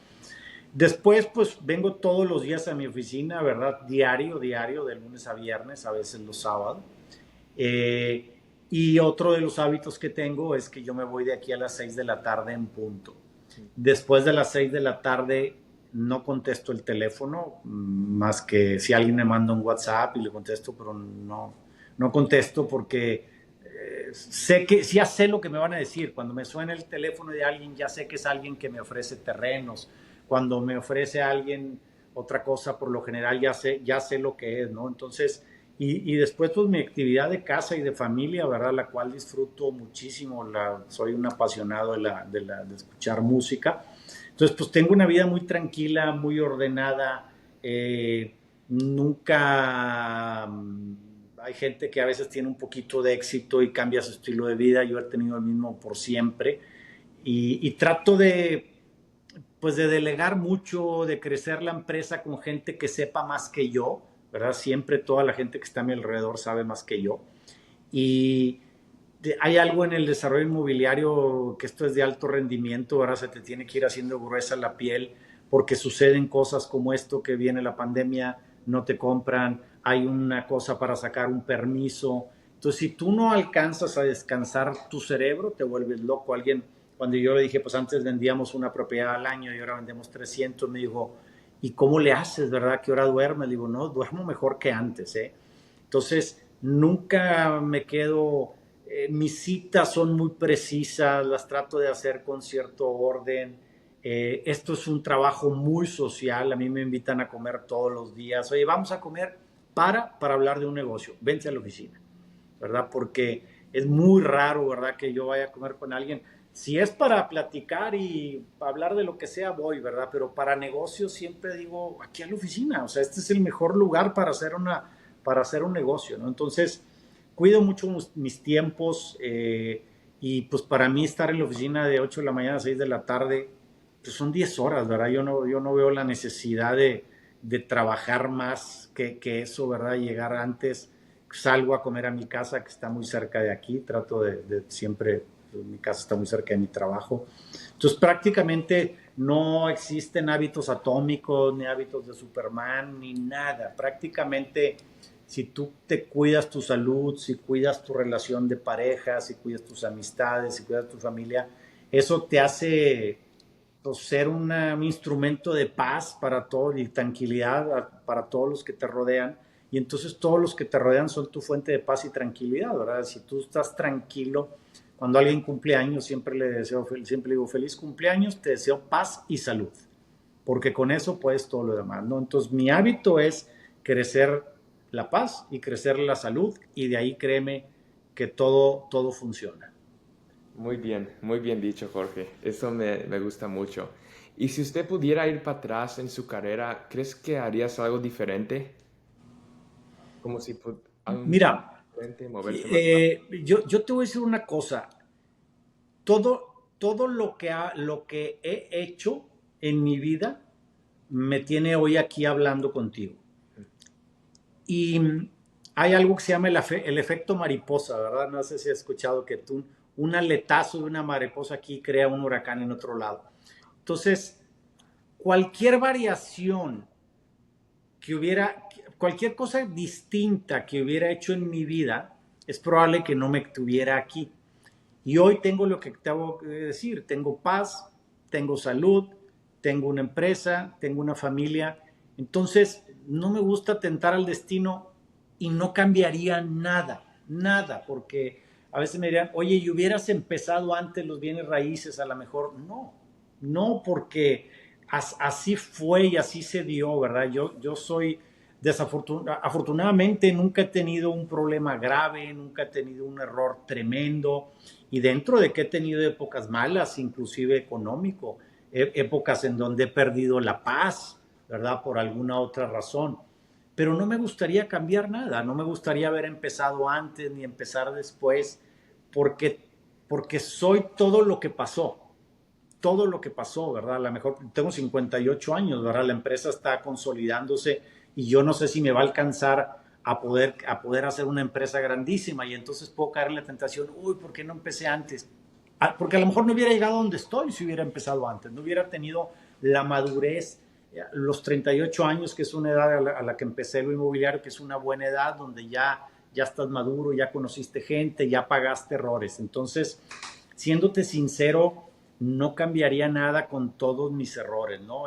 Después, pues vengo todos los días a mi oficina, ¿verdad? Diario, de lunes a viernes, a veces los sábados. Eh, Y otro de los hábitos que tengo es que yo me voy de aquí a las 6 de la tarde en punto. Después de las 6 de la tarde no contesto el teléfono, más que si alguien me manda un WhatsApp y le contesto, pero no contesto porque sé que ya sé lo que me van a decir. Cuando me suena el teléfono de alguien, ya sé que es alguien que me ofrece terrenos. Cuando me ofrece a alguien otra cosa, por lo general ya sé lo que es, ¿no? Entonces, y después pues mi actividad de casa y de familia, ¿verdad? La cual disfruto muchísimo, soy un apasionado de escuchar música. Entonces, pues tengo una vida muy tranquila, muy ordenada, nunca hay gente que a veces tiene un poquito de éxito y cambia su estilo de vida. Yo he tenido el mismo por siempre y trato pues de delegar mucho, de crecer la empresa con gente que sepa más que yo, ¿verdad? Siempre toda la gente que está a mi alrededor sabe más que yo. Y hay algo en el desarrollo inmobiliario que esto es de alto rendimiento, ahora se te tiene que ir haciendo gruesa la piel porque suceden cosas como esto, que viene la pandemia, no te compran, hay una cosa para sacar un permiso. Entonces, si tú no alcanzas a descansar tu cerebro, te vuelves loco. Alguien, cuando yo le dije, pues antes vendíamos una propiedad al año y ahora vendemos 300, me dijo, ¿y cómo le haces, verdad? ¿Qué hora duermes? Le digo, no, duermo mejor que antes, ¿eh? Entonces, nunca me quedo, mis citas son muy precisas, las trato de hacer con cierto orden. Esto es un trabajo muy social, a mí me invitan a comer todos los días. Oye, vamos a comer para hablar de un negocio, vente a la oficina, ¿verdad? Porque es muy raro, ¿verdad? Que yo vaya a comer con alguien. Si es para platicar y hablar de lo que sea, voy, ¿verdad? Pero para negocios siempre digo, aquí a la oficina, o sea, este es el mejor lugar para hacer un negocio, ¿no? Entonces, cuido mucho mis tiempos y pues para mí estar en la oficina de 8 de la mañana a 6 de la tarde, pues son 10 horas, ¿verdad? Yo no veo la necesidad de trabajar más que eso, ¿verdad? Llegar antes, salgo a comer a mi casa que está muy cerca de aquí, trato de siempre, pues, mi casa está muy cerca de mi trabajo. Entonces prácticamente no existen hábitos atómicos, ni hábitos de Superman, ni nada. Prácticamente si tú te cuidas tu salud, si cuidas tu relación de pareja, si cuidas tus amistades, si cuidas tu familia, eso te hace pues, ser un instrumento de paz para todos y tranquilidad para todos los que te rodean. Y entonces todos los que te rodean son tu fuente de paz y tranquilidad, ¿verdad? Si tú estás tranquilo, cuando alguien cumple años, siempre digo, feliz cumpleaños, te deseo paz y salud, porque con eso puedes todo lo demás, ¿no? Entonces mi hábito es crecer la paz y crecer la salud y de ahí créeme que todo funciona. Muy bien dicho, Jorge. Eso me gusta mucho. Y si usted pudiera ir para atrás en su carrera, ¿crees que harías algo diferente? Como si algo Mira, diferente, moverte más rápido. yo te voy a decir una cosa, todo lo que he hecho en mi vida me tiene hoy aquí hablando contigo. Y hay algo que se llama el efecto mariposa, ¿verdad? No sé si has escuchado que un aletazo de una mariposa aquí crea un huracán en otro lado. Entonces, cualquier variación que hubiera, cualquier cosa distinta que hubiera hecho en mi vida, es probable que no me tuviera aquí. Y hoy tengo lo que tengo que decir, tengo paz, tengo salud, tengo una empresa, tengo una familia. Entonces, no me gusta tentar al destino y no cambiaría nada, nada, porque a veces me dirán, oye, ¿y hubieras empezado antes los bienes raíces? A lo mejor no, porque así fue y así se dio, ¿verdad? Yo soy afortunadamente nunca he tenido un problema grave, nunca he tenido un error tremendo y dentro de que he tenido épocas malas, inclusive económico, épocas en donde he perdido la paz, ¿verdad? Por alguna otra razón. Pero no me gustaría cambiar nada, no me gustaría haber empezado antes ni empezar después, porque, porque soy todo lo que pasó, ¿verdad? A lo mejor tengo 58 años, ¿verdad? La empresa está consolidándose y yo no sé si me va a alcanzar a poder hacer una empresa grandísima y entonces puedo caer en la tentación, uy, ¿por qué no empecé antes? Porque a lo mejor no hubiera llegado a donde estoy si hubiera empezado antes, no hubiera tenido la madurez, los 38 años, que es una edad a la que empecé lo inmobiliario, que es una buena edad, donde ya ya estás maduro, ya conociste gente, ya pagaste errores. Entonces, siéndote sincero, no cambiaría nada con todos mis errores, ¿no?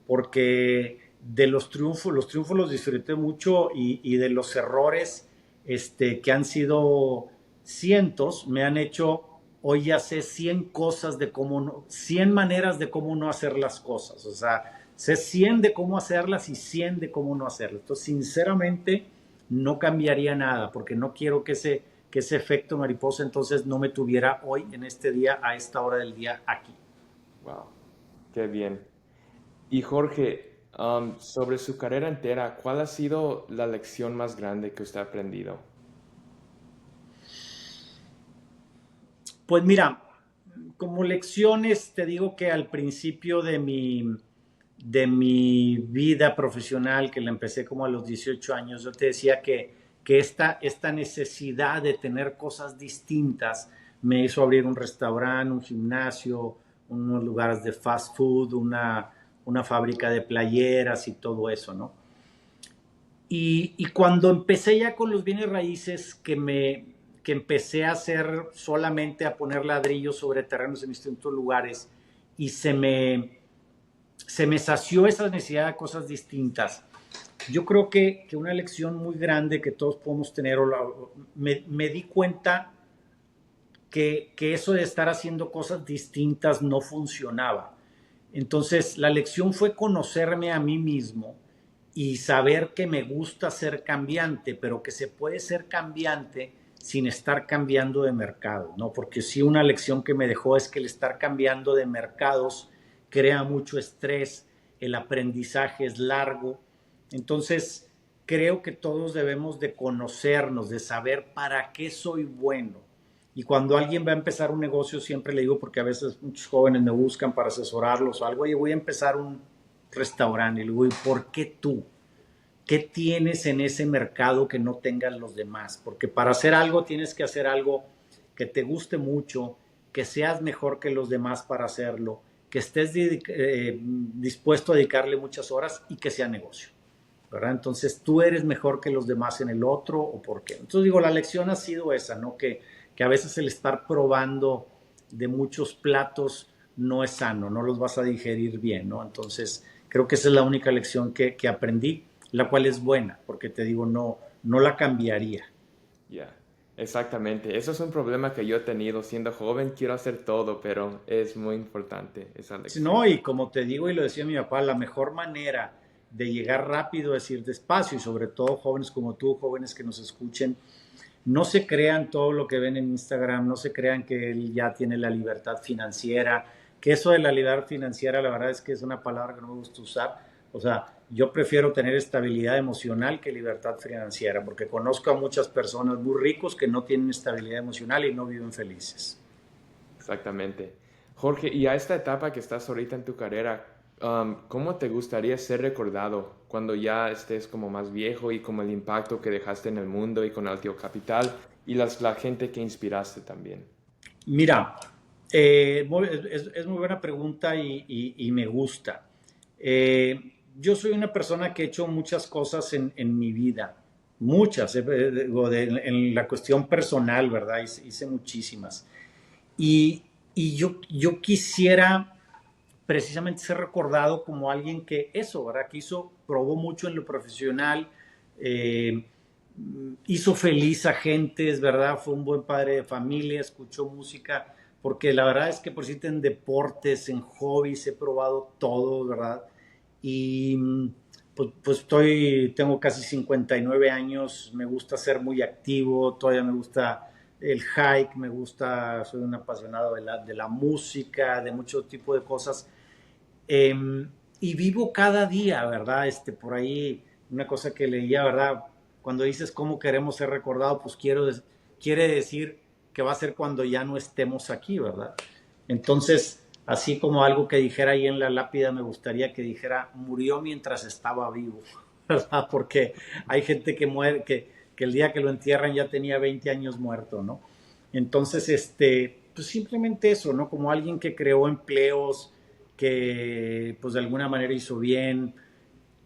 Porque de los triunfos los disfruté mucho y de los errores, que han sido cientos, me han hecho, hoy ya sé 100 cosas de cómo no, 100 maneras de cómo no hacer las cosas, o sea, sé 100 de cómo hacerlas y 100 de cómo no hacerlas. Entonces, sinceramente, no cambiaría nada, porque no quiero que ese efecto mariposa entonces no me tuviera hoy, en este día, a esta hora del día, aquí. Wow, qué bien. Y Jorge, sobre su carrera entera, ¿cuál ha sido la lección más grande que usted ha aprendido? Pues mira, como lecciones te digo que al principio de mi vida profesional, que la empecé como a los 18 años, yo te decía que esta necesidad de tener cosas distintas me hizo abrir un restaurante, un gimnasio, unos lugares de fast food, una fábrica de playeras y todo eso, ¿no? Y cuando empecé ya con los bienes raíces, que empecé a hacer solamente a poner ladrillos sobre terrenos en distintos lugares y se me sació esa necesidad de cosas distintas. Yo creo que una lección muy grande que todos podemos tener, me di cuenta que eso de estar haciendo cosas distintas no funcionaba. Entonces, la lección fue conocerme a mí mismo y saber que me gusta ser cambiante, pero que se puede ser cambiante sin estar cambiando de mercado, ¿no? Porque sí, una lección que me dejó es que el estar cambiando de mercados crea mucho estrés, el aprendizaje es largo. Entonces, creo que todos debemos de conocernos, de saber para qué soy bueno. Y cuando alguien va a empezar un negocio, siempre le digo, porque a veces muchos jóvenes me buscan para asesorarlos o algo, oye, voy a empezar un restaurante. Y le digo, ¿y por qué tú? ¿Qué tienes en ese mercado que no tengan los demás? Porque para hacer algo tienes que hacer algo que te guste mucho, que seas mejor que los demás para hacerlo, que estés dispuesto a dedicarle muchas horas y que sea negocio, ¿verdad? Entonces tú eres mejor que los demás en el otro o por qué. Entonces digo, la lección ha sido esa, ¿no? Que a veces el estar probando de muchos platos no es sano, no los vas a digerir bien, ¿no? Entonces creo que esa es la única lección que aprendí, la cual es buena, porque te digo, no la cambiaría. Ya, exactamente. Eso es un problema que yo he tenido siendo joven. Quiero hacer todo, pero es muy importante esa lección. No, y como te digo y lo decía mi papá, la mejor manera de llegar rápido es ir despacio y sobre todo jóvenes como tú, jóvenes que nos escuchen, no se crean todo lo que ven en Instagram, no se crean que él ya tiene la libertad financiera, que eso de la libertad financiera la verdad es que es una palabra que no me gusta usar, o sea, yo prefiero tener estabilidad emocional que libertad financiera, porque conozco a muchas personas muy ricos que no tienen estabilidad emocional y no viven felices. Exactamente. Jorge, y a esta etapa que estás ahorita en tu carrera, ¿cómo te gustaría ser recordado cuando ya estés como más viejo y como el impacto que dejaste en el mundo y con Altio Capital y la gente que inspiraste también? Mira, es muy buena pregunta y me gusta. Yo soy una persona que he hecho muchas cosas en mi vida, muchas, en la cuestión personal, ¿verdad? Hice muchísimas. Y yo quisiera precisamente ser recordado como alguien que eso, ¿verdad? Que probó mucho en lo profesional, eh, hizo feliz a gentes, ¿verdad? Fue un buen padre de familia, escuchó música, porque la verdad es que por si en deportes, en hobbies, he probado todo, ¿verdad? Y pues tengo casi 59 años, me gusta ser muy activo, todavía me gusta el hike, me gusta, soy un apasionado de la música, de mucho tipo de cosas. Eh, y vivo cada día, ¿verdad? Por ahí, una cosa que leía, ¿verdad? Cuando dices cómo queremos ser recordados, pues quiere decir que va a ser cuando ya no estemos aquí, ¿verdad? Entonces, así como algo que dijera ahí en la lápida, me gustaría que dijera, murió mientras estaba vivo, ¿verdad? Porque hay gente que muere, que el día que lo entierran ya tenía 20 años muerto, ¿no? Entonces, pues simplemente eso, ¿no? Como alguien que creó empleos, que pues de alguna manera hizo bien,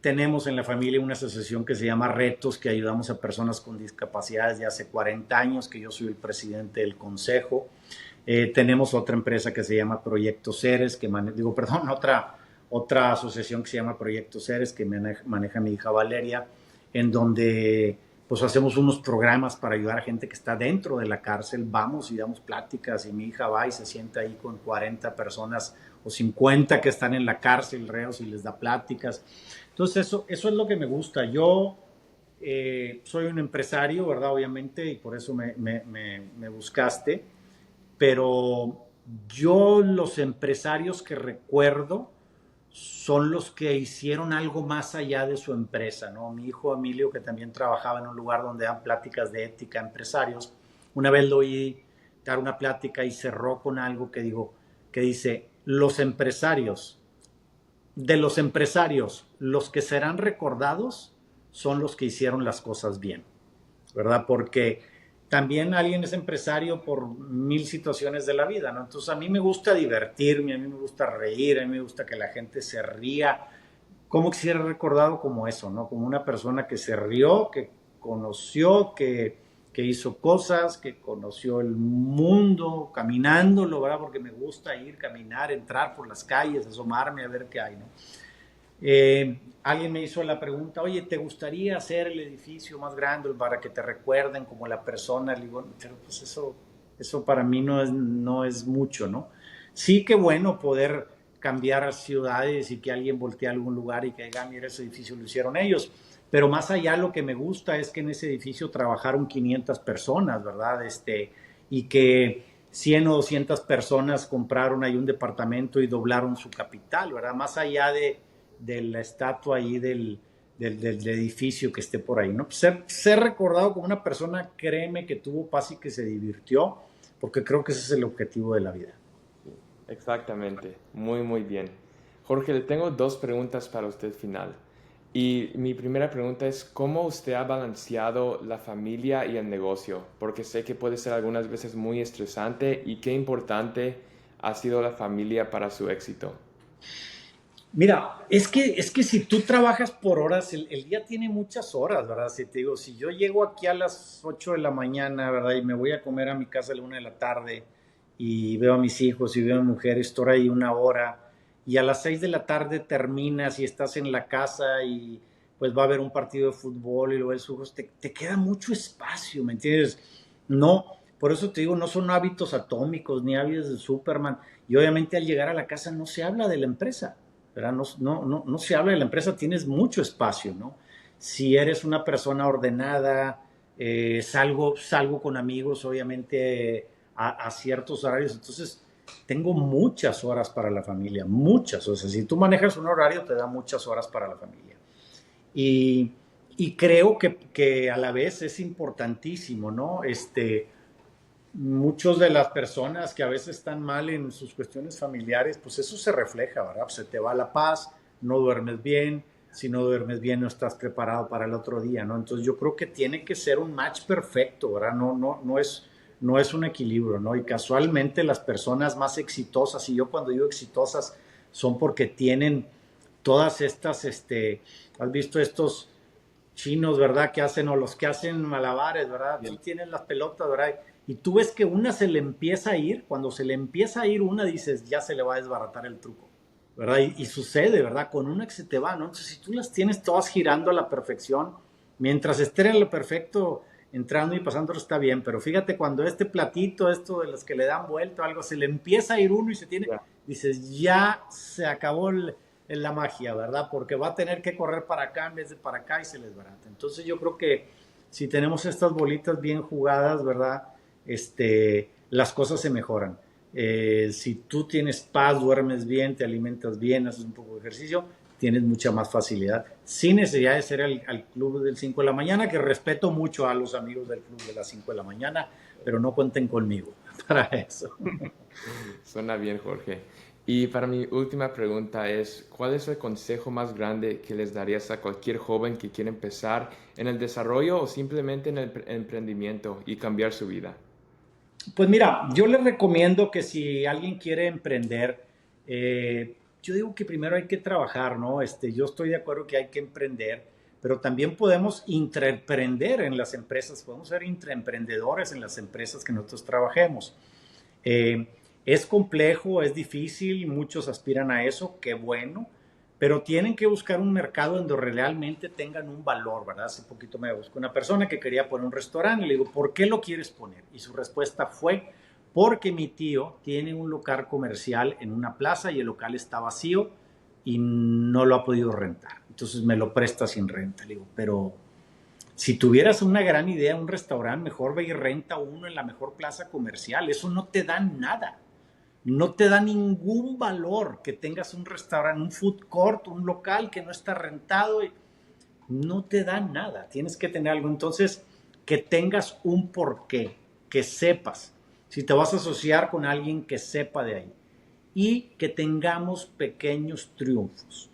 tenemos en la familia una asociación que se llama Retos, que ayudamos a personas con discapacidades de hace 40 años, que yo soy el presidente del consejo. Tenemos otra empresa que se llama Proyecto Ceres, otra asociación que se llama Proyecto Ceres, que maneja mi hija Valeria, en donde pues hacemos unos programas para ayudar a gente que está dentro de la cárcel. Vamos y damos pláticas y mi hija va y se sienta ahí con 40 personas o 50 que están en la cárcel, reos, y les da pláticas. Entonces eso es lo que me gusta. Yo soy un empresario, ¿verdad? Obviamente, y por eso me buscaste, pero yo los empresarios que recuerdo son los que hicieron algo más allá de su empresa, ¿no? Mi hijo Emilio, que también trabajaba en un lugar donde dan pláticas de ética a empresarios, una vez lo oí dar una plática y cerró con algo que dice, de los empresarios, los que serán recordados son los que hicieron las cosas bien, ¿verdad? Porque también alguien es empresario por 1000 situaciones de la vida, ¿no? Entonces a mí me gusta divertirme, a mí me gusta reír, a mí me gusta que la gente se ría. ¿Cómo quisiera recordado como eso, ¿no? Como una persona que se rió, que conoció, que hizo cosas, que conoció el mundo caminándolo, ¿verdad? Porque me gusta ir, caminar, entrar por las calles, asomarme a ver qué hay, ¿no? Alguien me hizo la pregunta, oye, ¿te gustaría hacer el edificio más grande para que te recuerden como la persona? Le digo, pero pues eso para mí no es mucho, ¿no? Sí que bueno poder cambiar ciudades y que alguien voltee a algún lugar y que diga, mira, ese edificio lo hicieron ellos. Pero más allá lo que me gusta es que en ese edificio trabajaron 500 personas, ¿verdad? Y que 100 o 200 personas compraron ahí un departamento y doblaron su capital, ¿verdad? Más allá de la estatua ahí del edificio que esté por ahí, ¿no? Ser recordado como una persona, créeme, que tuvo paz y que se divirtió, porque creo que ese es el objetivo de la vida. Exactamente, muy muy bien. Jorge, le tengo dos preguntas para usted final. Y mi primera pregunta es, ¿cómo usted ha balanceado la familia y el negocio? Porque sé que puede ser algunas veces muy estresante y qué importante ha sido la familia para su éxito. Mira, es que si tú trabajas por horas, el día tiene muchas horas, ¿verdad? Si te digo, si yo llego aquí a las 8 de la mañana, ¿verdad? Y me voy a comer a mi casa a la 1 de la tarde y veo a mis hijos y veo a mi mujer, estoy ahí una hora y a las 6 de la tarde terminas y estás en la casa y pues va a haber un partido de fútbol y luego ves ojos, te queda mucho espacio, ¿me entiendes? No, por eso te digo, no son hábitos atómicos ni hábitos de Superman y obviamente al llegar a la casa no se habla de la empresa. ¿Verdad? No se habla de la empresa, tienes mucho espacio, ¿no? Si eres una persona ordenada, salgo con amigos, obviamente, a ciertos horarios, entonces tengo muchas horas para la familia, muchas, o sea, si tú manejas un horario, te da muchas horas para la familia. Y, y creo que a la vez es importantísimo, ¿no? Muchos de las personas que a veces están mal en sus cuestiones familiares, pues eso se refleja, ¿verdad? Pues se te va la paz, no duermes bien, si no duermes bien no estás preparado para el otro día, ¿no? Entonces yo creo que tiene que ser un match perfecto, ¿verdad? No es un equilibrio, ¿no? Y casualmente las personas más exitosas, y yo cuando digo exitosas, son porque tienen todas estas, has visto estos chinos, ¿verdad? Que hacen, o los que hacen malabares, ¿verdad? Sí tienen las pelotas, ¿verdad? Y tú ves que una se le empieza a ir, cuando se le empieza a ir una, dices, ya se le va a desbaratar el truco, ¿verdad? Y sucede, ¿verdad? Con una que se te va, ¿no? Entonces, si tú las tienes todas girando a la perfección, mientras esté en lo perfecto, entrando y pasando está bien, pero fíjate, cuando este platito, esto de los que le dan vuelta o algo, se le empieza a ir uno y se tiene, dices, ya se acabó la magia, ¿verdad? Porque va a tener que correr para acá en vez de para acá y se les barata. Entonces yo creo que si tenemos estas bolitas bien jugadas, ¿verdad? Las cosas se mejoran. Si tú tienes paz, duermes bien, te alimentas bien, haces un poco de ejercicio, tienes mucha más facilidad, sin necesidad de ser al club del 5 de la mañana, que respeto mucho a los amigos del club de las 5 de la mañana, pero no cuenten conmigo para eso. Suena bien, Jorge. Y para mi última pregunta es, ¿cuál es el consejo más grande que les darías a cualquier joven que quiere empezar en el desarrollo o simplemente en el emprendimiento y cambiar su vida? Pues mira, yo les recomiendo que si alguien quiere emprender, yo digo que primero hay que trabajar, ¿no? Yo estoy de acuerdo que hay que emprender, pero también podemos intraemprender en las empresas, podemos ser intraemprendedores en las empresas que nosotros trabajemos. Eh, es complejo, es difícil, muchos aspiran a eso, qué bueno, pero tienen que buscar un mercado donde realmente tengan un valor, ¿verdad? Hace poquito me buscó una persona que quería poner un restaurante y le digo, ¿por qué lo quieres poner? Y su respuesta fue, porque mi tío tiene un local comercial en una plaza y el local está vacío y no lo ha podido rentar. Entonces me lo presta sin renta. Le digo, pero si tuvieras una gran idea, un restaurante, mejor ve y renta uno en la mejor plaza comercial. Eso no te da nada. No te da ningún valor que tengas un restaurante, un food court, un local que no está rentado. No te da nada. Tienes que tener algo. Entonces, que tengas un porqué, que sepas. Si te vas a asociar con alguien que sepa de ahí. Y que tengamos pequeños triunfos.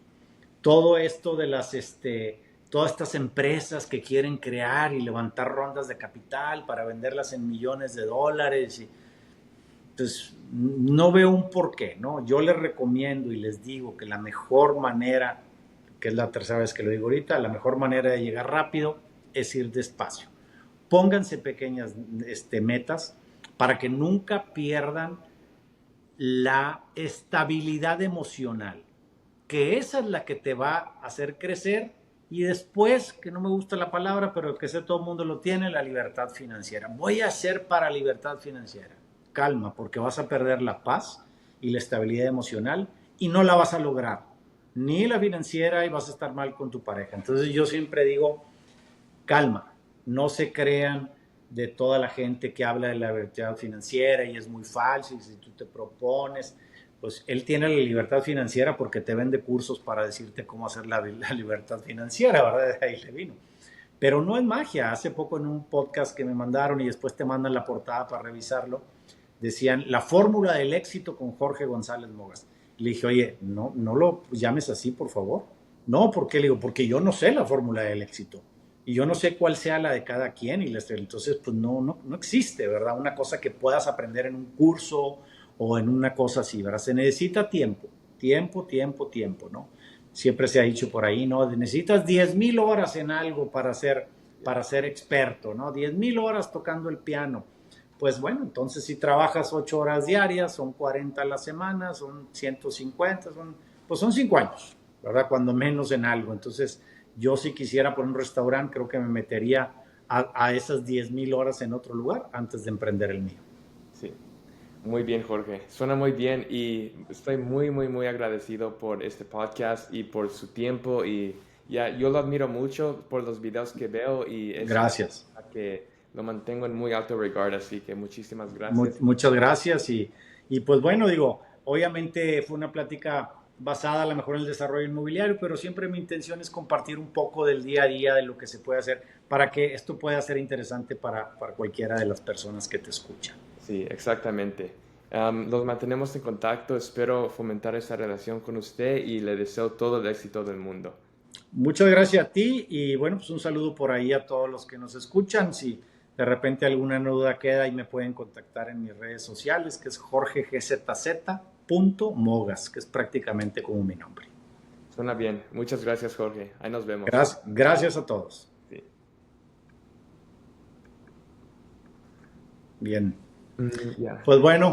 Todo esto de todas estas empresas que quieren crear y levantar rondas de capital para venderlas en millones de dólares, pues no veo un porqué, ¿no? Yo les recomiendo y les digo que la mejor manera, que es la tercera vez que lo digo ahorita, la mejor manera de llegar rápido es ir despacio. Pónganse pequeñas metas para que nunca pierdan la estabilidad emocional, que esa es la que te va a hacer crecer, y después, que no me gusta la palabra, pero que sé todo el mundo lo tiene, la libertad financiera. Voy a hacer para libertad financiera. Calma, porque vas a perder la paz y la estabilidad emocional y no la vas a lograr, ni la financiera, y vas a estar mal con tu pareja. Entonces yo siempre digo, calma, no se crean de toda la gente que habla de la libertad financiera y es muy falso, y si tú te propones, pues él tiene la libertad financiera porque te vende cursos para decirte cómo hacer la libertad financiera, ¿verdad? De ahí le vino. Pero no es magia. Hace poco en un podcast que me mandaron y después te mandan la portada para revisarlo, decían la fórmula del éxito con Jorge González Mogas. Y le dije, oye, no lo llames así, por favor. No, ¿por qué? Le digo, porque yo no sé la fórmula del éxito y yo no sé cuál sea la de cada quien, y entonces pues no existe, ¿verdad? Una cosa que puedas aprender en un curso o en una cosa así, ¿verdad? Se necesita tiempo, ¿no? Siempre se ha dicho por ahí, ¿no? Necesitas 10,000 horas en algo para ser experto, ¿no? 10,000 horas tocando el piano. Pues bueno, entonces si trabajas 8 horas diarias, son 40 a la semana, son 150, pues son 5 años, ¿verdad? Cuando menos en algo. Entonces, yo si quisiera poner un restaurante, creo que me metería a esas 10,000 horas en otro lugar antes de emprender el mío. Sí, muy bien, Jorge. Suena muy bien y estoy muy agradecido por este podcast y por su tiempo y ya, yo lo admiro mucho por los videos que veo y es una Gracias. persona que lo mantengo en muy alto regard, así que muchísimas gracias. Muchas gracias y pues bueno, digo, obviamente fue una plática basada a lo mejor en el desarrollo inmobiliario, pero siempre mi intención es compartir un poco del día a día, de lo que se puede hacer, para que esto pueda ser interesante para cualquiera de las personas que te escuchan. Sí, exactamente. Los mantenemos en contacto, espero fomentar esa relación con usted y le deseo todo el éxito del mundo. Muchas gracias a ti y bueno, pues un saludo por ahí a todos los que nos escuchan. Si de repente alguna duda queda, y me pueden contactar en mis redes sociales, que es jorgegzz.mogas, que es prácticamente como mi nombre. Suena bien. Muchas gracias, Jorge. Ahí nos vemos. Gracias a todos. Sí. Bien. Ya. Pues bueno.